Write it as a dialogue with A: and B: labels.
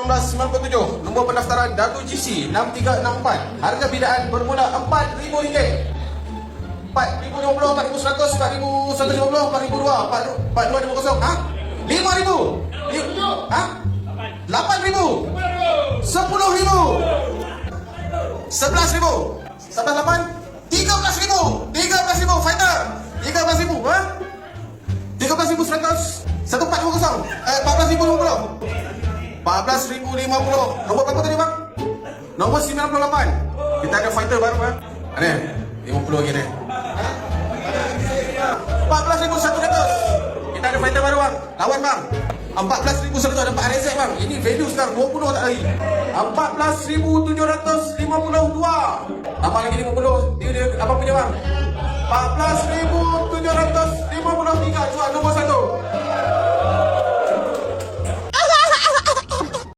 A: 1997. Nombor pendaftaran WGC 6364. Harga bidaan bermula RM4,000. RM4,050, RM4,100, RM4,150, RM4,200, RM4,250. Ha? RM5,000. Ha? RM8,000. RM10,000. RM11,000. RM11,800. RM13,000. RM13,000 fighter. RM13,000. Ha? RM13,100. RM14,050. RM14,050. RM14,050. Nombor berapa tadi bang? Nombor 98. Kita ada fighter baru kan? Ada? 50 lagi ni. RM14,100. Kita ada fighter baru bang. Lawan bang. RM14,100 dapat RZ bang. Ini value sekarang 20 tak lagi. RM14,752. Tambah lagi 50. Dia apa punya bang? RM14,753. Jual nombor 1.